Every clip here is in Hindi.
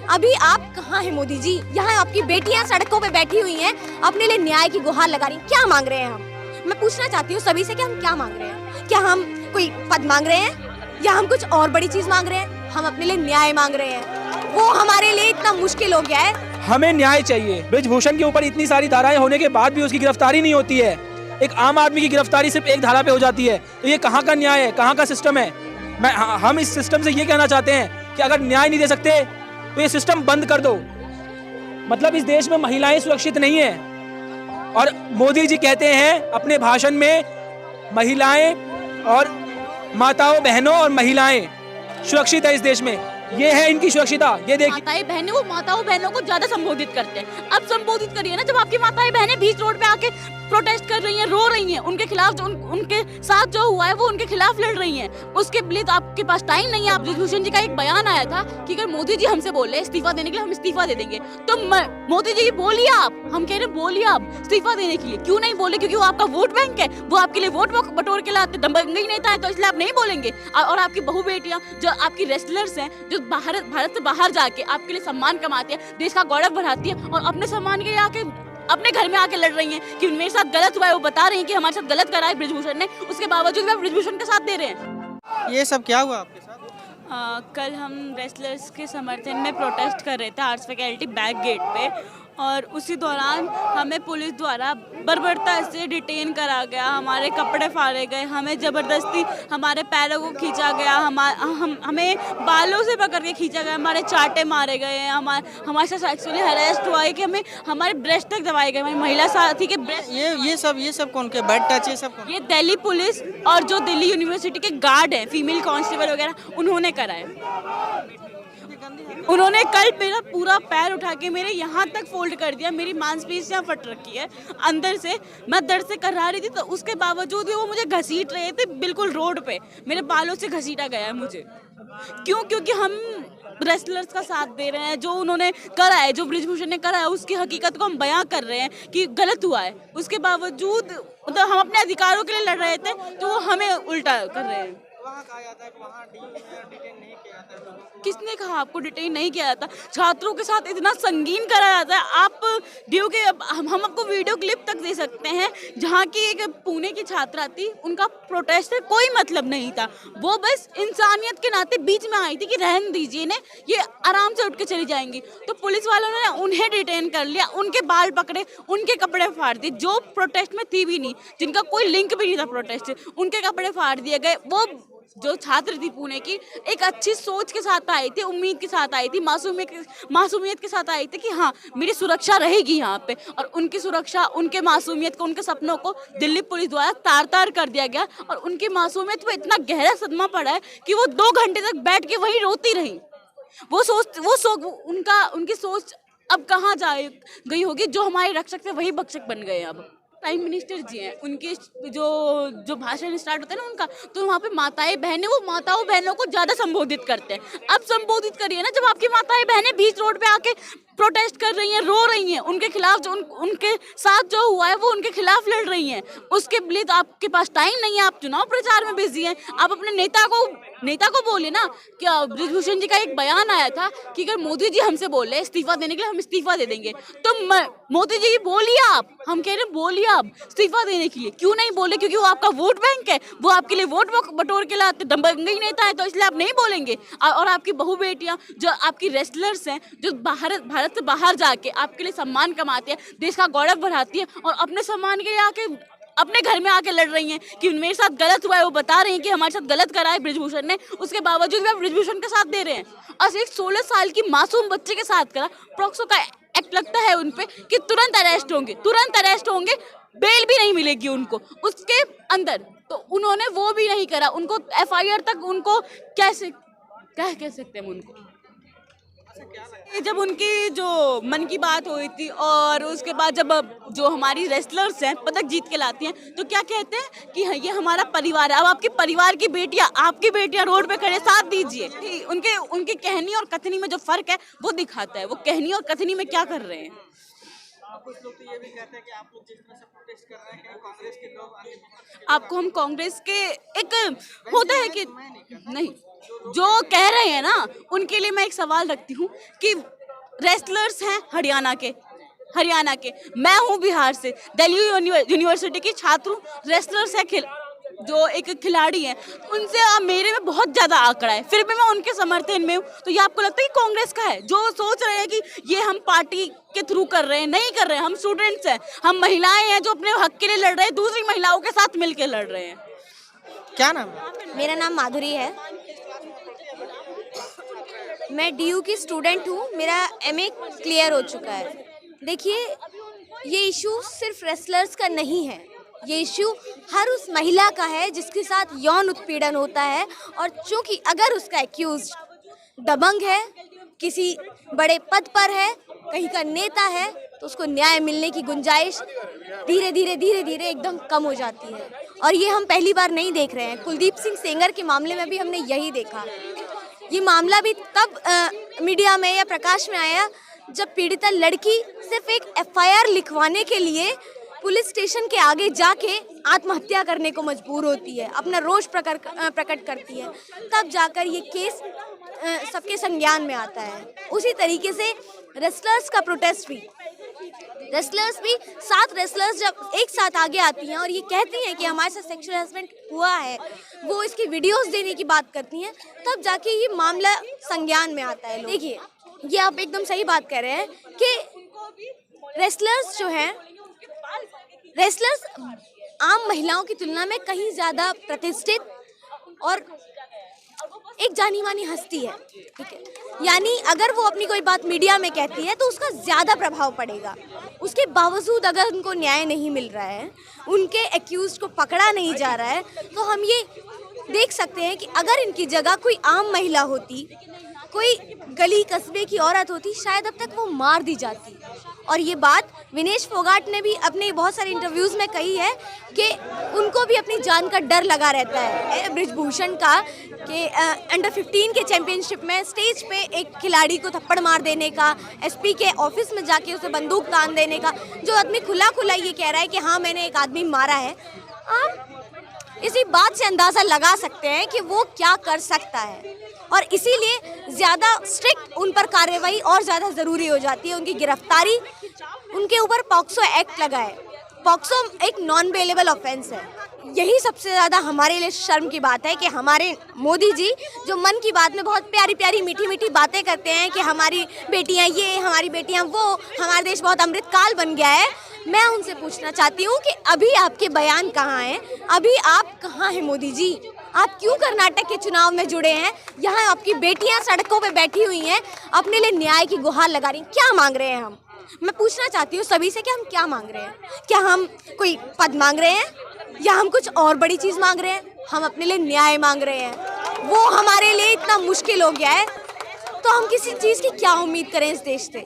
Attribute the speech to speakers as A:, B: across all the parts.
A: अभी आप कहाँ हैं मोदी जी? यहाँ आपकी बेटियां सड़कों पे बैठी हुई हैं, अपने लिए न्याय की गुहार लगा रही हैं। क्या मांग रहे हैं हम? मैं पूछना चाहती हूँ सभी से कि हम क्या मांग रहे हैं? क्या हम कोई पद मांग रहे हैं या हम कुछ और बड़ी चीज मांग रहे हैं? हम अपने लिए न्याय मांग रहे हैं, वो हमारे लिए इतना मुश्किल हो गया है।
B: हमें न्याय चाहिए। ब्रिजभूषण के ऊपर इतनी सारी धाराएं होने के बाद भी उसकी गिरफ्तारी नहीं होती है। एक आम आदमी की गिरफ्तारी सिर्फ एक धारा पे हो जाती है, तो ये कहाँ का न्याय है, कहाँ का सिस्टम है? हम इस सिस्टम से ये कहना चाहते हैं कि अगर न्याय नहीं दे सकते तो ये सिस्टम बंद कर दो। मतलब इस देश में महिलाएं सुरक्षित नहीं है, और मोदी जी कहते हैं अपने भाषण में महिलाएं और माताओं बहनों और महिलाएं सुरक्षित है इस देश में। ये है इनकी सुरक्षिता। ये देखिए,
C: माताएं बहनें, वो माताओं बहनों को ज्यादा संबोधित करते हैं। अब संबोधित करिए ना, जब आपकी माताएं बहनें बीच रोड पे आके प्रोटेस्ट कर रही हैं, रो रही हैं, उनके खिलाफ जो उनके साथ जो हुआ है वो उनके खिलाफ लड़ रही हैं, उसके लिए तो आपके पास टाइम नहीं है। आप ब्रिजभूषण जी का एक बयान आया था कि अगर मोदी जी हमसे बोले इस्तीफा देने के लिए, हम इस्तीफा दे देंगे। तो मोदी जी बोलिए आप, हम कह रहे हैं बोलिए आप इस्तीफा देने के लिए। क्यों नहीं बोले? क्योंकि वो आपका वोट बैंक है, वो आपके लिए वोट बटोर के लाते, दबंगई नेता है, तो इसलिए आप नहीं बोलेंगे। और आपकी बहु बेटियां जो आपकी रेसलर्स हैं, जो भारत से बाहर जाके आपके लिए सम्मान कमाती है, देश का गौरव बढ़ाती है, और अपने सम्मान के लिए आके अपने घर में आके लड़ रही हैं कि मेरे साथ गलत हुआ है, वो बता रही हैं कि हमारे साथ गलत करा है ब्रिजभूषण ने, उसके बावजूद भी आप ब्रिजभूषण का साथ दे रहे हैं।
D: ये सब क्या हुआ आपके साथ?
C: कल हम रेसलर्स के समर्थन में प्रोटेस्ट कर रहे थे आर्ट्स फैकल्टी बैक गेट पे, और उसी दौरान हमें पुलिस द्वारा बर्बरता से डिटेन करा गया, हमारे कपड़े फाड़े गए, हमें ज़बरदस्ती हमारे पैरों को खींचा गया, हमें बालों से पकड़ के खींचा गया, हमारे चाटे मारे गए हैं, हमारे साथ सेक्सुअली हरेस्ट हुआ है कि हमें हमारे ब्रेस्ट तक दबाए गए, हमारी महिला साथी के ब्रेस्ट।
D: ये सब कौन के बैड टच ये सब कौन?
C: ये दिल्ली पुलिस और जो दिल्ली यूनिवर्सिटी के गार्ड हैं, फीमेल कांस्टेबल वगैरह, उन्होंने करा है। उन्होंने कल मेरा पूरा पैर उठा के मेरे यहाँ तक फोल्ड कर दिया, मेरी मांसपेशियाँ फट रखी है अंदर से, मैं दर्द से करहा रही थी, तो उसके बावजूद भी वो मुझे घसीट रहे थे बिल्कुल रोड पे, मेरे बालों से घसीटा गया है मुझे। क्यों? क्योंकि हम रेसलर्स का साथ दे रहे हैं, जो उन्होंने करा है, जो ब्रिजभूषण ने करा है, उसकी हकीकत को हम बयां कर रहे हैं कि गलत हुआ है। उसके बावजूद मतलब हम अपने अधिकारों के लिए लड़ रहे थे, तो वो हमें उल्टा कर रहे हैं।
D: वहाँ कहा जाता है कि वहाँ डिटेन नहीं किया जाता है।
C: किसने कहा आपको डिटेन नहीं किया जाता? छात्रों के साथ इतना संगीन करा जाता है। आप ड्यू के हम आपको वीडियो क्लिप तक दे सकते हैं, जहाँ की एक पुणे की छात्रा थी, उनका प्रोटेस्ट से कोई मतलब नहीं था, वो बस इंसानियत के नाते बीच में आई थी कि रहने दीजिए इन्हें, ये आराम से उठ के चली जाएंगी। तो पुलिस वालों ने उन्हें डिटेन कर लिया, उनके बाल पकड़े, उनके कपड़े फाड़ दिए, जो प्रोटेस्ट में थी भी नहीं, जिनका कोई लिंक भी नहीं था प्रोटेस्ट से, उनके कपड़े फाड़ दिए गए। वो जो छात्र थी पुणे की, एक अच्छी सोच के साथ आई थी, उम्मीद के साथ आई थी, मासूमियत के साथ आई थी कि हाँ मेरी सुरक्षा रहेगी यहाँ पे, और उनकी सुरक्षा, उनके मासूमियत को, उनके सपनों को दिल्ली पुलिस द्वारा तार तार कर दिया गया, और उनकी मासूमियत पे इतना गहरा सदमा पड़ा है कि वो 2 घंटे तक बैठ के वहीं रोती रही। उनकी सोच अब कहाँ जा गई होगी? जो हमारे रक्षक थे वही भक्षक बन गए। अब प्राइम मिनिस्टर जी हैं, उनके जो भाषण स्टार्ट होता है ना उनका, तो वहाँ पे माताएं बहनें, वो माताओं बहनों को ज्यादा संबोधित करते हैं। अब संबोधित करिए ना, जब आपकी माताएं बहनें बीच रोड पे आके प्रोटेस्ट कर रही हैं, रो रही हैं, उनके खिलाफ जो उनके साथ जो हुआ है वो उनके खिलाफ लड़ रही हैं, उसके लिए तो आपके पास टाइम नहीं है। आप चुनाव प्रचार में बिजी हैं। आप अपने नेता को बोले ना। क्या ब्रिजभूषण जी का एक बयान आया था कि अगर मोदी जी हमसे बोले इस्तीफा देने के लिए, हम इस्तीफा दे देंगे। तो मोदी जी बोलिए आप, हम कह रहे हैं बोलिए आप इस्तीफा देने के लिए। क्यों नहीं बोले? क्योंकि वो आपका वोट बैंक है, वो आपके लिए वोट बटोर के लाते, दबंगई नेता है, तो इसलिए आप नहीं बोलेंगे। और आपकी बहु बेटियां जो आपकी रेसलर्स हैं, जो भारत से बाहर जाके आपके लिए सम्मान कमाती है, देश का गौरव बढ़ाती है, और अपने सम्मान के लिए आके अपने घर में आके लड़ रही हैं कि मेरे साथ गलत हुआ है, वो बता रही हैं कि हमारे साथ गलत करा है ब्रिजभूषण ने, उसके बावजूद भी आप ब्रिजभूषण का साथ दे रहे हैं। और एक 16 साल की मासूम बच्चे के साथ करा, प्रॉक्सो का एक्ट लगता है उन पे कि तुरंत अरेस्ट होंगे, बेल भी नहीं मिलेगी उनको उसके अंदर। तो उन्होंने वो भी नहीं करा, उनको FIR तक, उनको क्या कह सकते हैं उनको। जब उनकी जो मन की बात हुई थी, और उसके बाद जब जो हमारी रेसलर्स हैं पदक जीत के लाती हैं, तो क्या कहते हैं कि ये हमारा परिवार है। अब आपके परिवार की बेटियां, आपकी बेटियां रोड पे खड़े, साथ दीजिए। उनके कहनी और कथनी में जो फर्क है वो दिखाता है, वो कहनी और कथनी में क्या कर रहे हैं।
D: कुछ लोग तो ये भी कहते हैं कि आप लोग जिस तरह से प्रोटेस्ट कर रहे हैं कांग्रेस के लोग अन्य विपक्ष के
C: आपको हम कांग्रेस के एक होता है कि नहीं, जो कह रहे हैं ना उनके लिए मैं एक सवाल रखती हूँ कि रेसलर्स हैं हरियाणा के, मैं हूँ बिहार से, दिल्ली यूनिवर्सिटी की छात्र हूँ, रेसलर्स है जो एक खिलाड़ी है, उनसे मेरे में बहुत ज्यादा आंकड़ा है, फिर भी मैं उनके समर्थन में हूँ। तो ये आपको लगता है कि कांग्रेस का है जो सोच रहे हैं कि ये हम पार्टी के थ्रू कर रहे हैं? नहीं कर रहे हैं, हम स्टूडेंट्स हैं, हम महिलाएं हैं जो अपने हक के लिए लड़ रहे हैं, दूसरी महिलाओं के साथ मिलकर लड़ रहे हैं।
D: क्या नाम है?
A: मेरा नाम माधुरी है, मैं डीयू की स्टूडेंट हूँ, मेरा एमए क्लियर हो चुका है। देखिए, ये इशू सिर्फ रेसलर्स का नहीं है, ये इशू हर उस महिला का है जिसके साथ यौन उत्पीड़न होता है, और चूंकि अगर उसका एक्यूज दबंग है, किसी बड़े पद पर है, कहीं का नेता है, तो उसको न्याय मिलने की गुंजाइश धीरे धीरे एकदम कम हो जाती है। और ये हम पहली बार नहीं देख रहे हैं, कुलदीप सिंह सेंगर के मामले में भी हमने यही देखा। ये मामला भी तब मीडिया में या प्रकाश में आया जब पीड़िता लड़की सिर्फ एक एफआईआर लिखवाने के लिए पुलिस स्टेशन के आगे जाके आत्महत्या करने को मजबूर होती है, अपना रोष प्रकट करती है, तब जाकर ये केस सबके संज्ञान में आता है। उसी तरीके से रेसलर्स का प्रोटेस्ट भी, रेसलर्स भी 7 रेसलर्स जब एक साथ आगे आती हैं और ये कहती हैं कि हमारे साथ सेक्सुअल हैरेसमेंट हुआ है, वो इसकी वीडियोस देने की बात करती हैं, तब जाके ये मामला संज्ञान में आता है। देखिए, ये आप एकदम सही बात कह रहे हैं कि रेसलर्स जो हैं, रेसलर्स आम महिलाओं की तुलना में कहीं ज़्यादा प्रतिष्ठित और एक जानी मानी हस्ती है, ठीक है। यानी अगर वो अपनी कोई बात मीडिया में कहती है तो उसका ज़्यादा प्रभाव पड़ेगा। उसके बावजूद अगर उनको न्याय नहीं मिल रहा है, उनके एक्यूज को पकड़ा नहीं जा रहा है, तो हम ये देख सकते हैं कि अगर इनकी जगह कोई आम महिला होती, कोई गली कस्बे की औरत होती, शायद अब तक वो मार दी जाती। और ये बात विनेश फोगाट ने भी अपने बहुत सारे इंटरव्यूज़ में कही है कि उनको भी अपनी जान का डर लगा रहता है ब्रिजभूषण का, कि अंडर 15 के चैंपियनशिप में स्टेज पे एक खिलाड़ी को थप्पड़ मार देने का, एसपी के ऑफिस में जाके उसे बंदूक तान देने का, जो आदमी खुला ये कह रहा है कि हाँ मैंने एक आदमी मारा है। आप इसी बात से अंदाज़ा लगा सकते हैं कि वो क्या कर सकता है, और इसीलिए ज़्यादा स्ट्रिक्ट उन पर कार्रवाई और ज़्यादा ज़रूरी हो जाती है, उनकी गिरफ्तारी। उनके ऊपर पॉक्सो एक्ट लगा है, पॉक्सो एक नॉन बेलेबल ऑफेंस है। यही सबसे ज़्यादा हमारे लिए शर्म की बात है कि हमारे मोदी जी जो मन की बात में बहुत प्यारी प्यारी मीठी मीठी बातें करते हैं कि हमारी बेटियां ये, हमारी बेटियां वो, हमारा देश बहुत अमृतकाल बन गया है। मैं उनसे पूछना चाहती हूँ कि अभी आपके बयान कहाँ हैं? अभी आप कहाँ हैं मोदी जी? आप क्यों कर्नाटक के चुनाव में जुड़े हैं? यहाँ आपकी बेटियां सड़कों पे बैठी हुई हैं, अपने लिए न्याय की गुहार लगा रही हैं। क्या मांग रहे हैं हम? मैं पूछना चाहती हूँ सभी से कि हम क्या मांग रहे हैं? क्या हम कोई पद मांग रहे हैं या हम कुछ और बड़ी चीज़ मांग रहे हैं? हम अपने लिए न्याय मांग रहे हैं, वो हमारे लिए इतना मुश्किल हो गया है, तो हम किसी चीज़ की क्या उम्मीद करें इस देश से?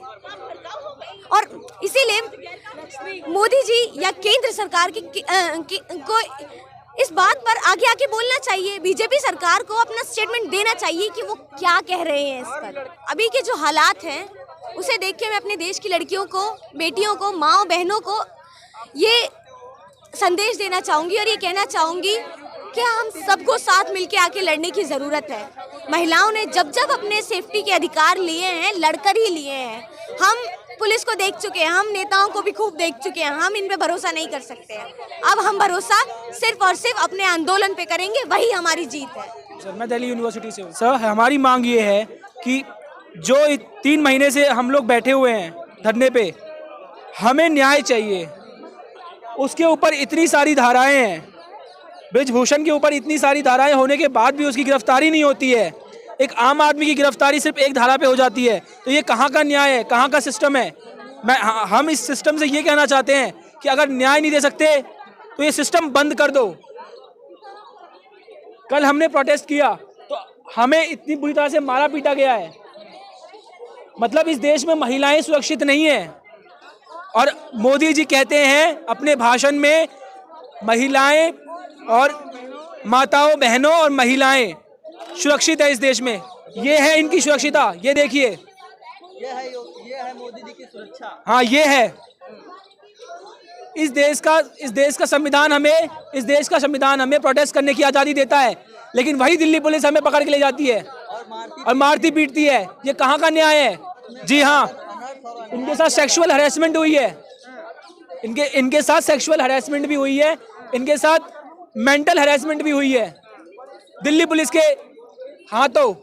A: और इसीलिए मोदी जी या केंद्र सरकार को इस बात पर आगे आके बोलना चाहिए, बीजेपी सरकार को अपना स्टेटमेंट देना चाहिए कि वो क्या कह रहे हैं इस पर। अभी के जो हालात हैं उसे देख के मैं अपने देश की लड़कियों को, बेटियों को, माँओं बहनों को ये संदेश देना चाहूँगी और ये कहना चाहूँगी कि हम सबको साथ मिलके आके लड़ने की ज़रूरत है। महिलाओं ने जब जब अपने सेफ्टी के अधिकार लिए हैं, लड़कर ही लिए हैं। हम पुलिस को देख चुके हैं, हम नेताओं को भी खूब देख चुके हैं, हम इन पे भरोसा नहीं कर सकते हैं। अब हम भरोसा सिर्फ और सिर्फ अपने आंदोलन पे करेंगे, वही हमारी जीत है।
B: सर, मैं दिल्ली यूनिवर्सिटी से हूँ। सर, हमारी मांग ये है कि जो 3 महीने से हम लोग बैठे हुए हैं धरने पे, हमें न्याय चाहिए। उसके ऊपर इतनी सारी धाराएं हैं, ब्रिजभूषण के ऊपर इतनी सारी धाराएं होने के बाद भी उसकी गिरफ्तारी नहीं होती है। एक आम आदमी की गिरफ्तारी सिर्फ एक धारा पे हो जाती है, तो ये कहाँ का न्याय है? कहाँ का सिस्टम है? हम इस सिस्टम से ये कहना चाहते हैं कि अगर न्याय नहीं दे सकते तो ये सिस्टम बंद कर दो। कल हमने प्रोटेस्ट किया तो हमें इतनी बुरी तरह से मारा पीटा गया है। मतलब इस देश में महिलाएं सुरक्षित नहीं है, और मोदी जी कहते हैं अपने भाषण में महिलाएं और माताओं, बहनों और महिलाएं सुरक्षित है इस देश में। ये है इनकी सुरक्षिता, ये देखिए,
D: ये है मोदी जी की सुरक्षा।
B: हाँ ये है। इस देश का संविधान हमें प्रोटेस्ट करने की आज़ादी देता है, लेकिन वही दिल्ली पुलिस हमें पकड़ के ले जाती है और मारती पीटती है। ये कहाँ का न्याय है? जी हाँ, इनके साथ सेक्सुअल हरेसमेंट हुई है, इनके साथ सेक्सुअल हरेसमेंट भी हुई है, इनके साथ मेंटल हरेसमेंट भी हुई है दिल्ली पुलिस के हाथों।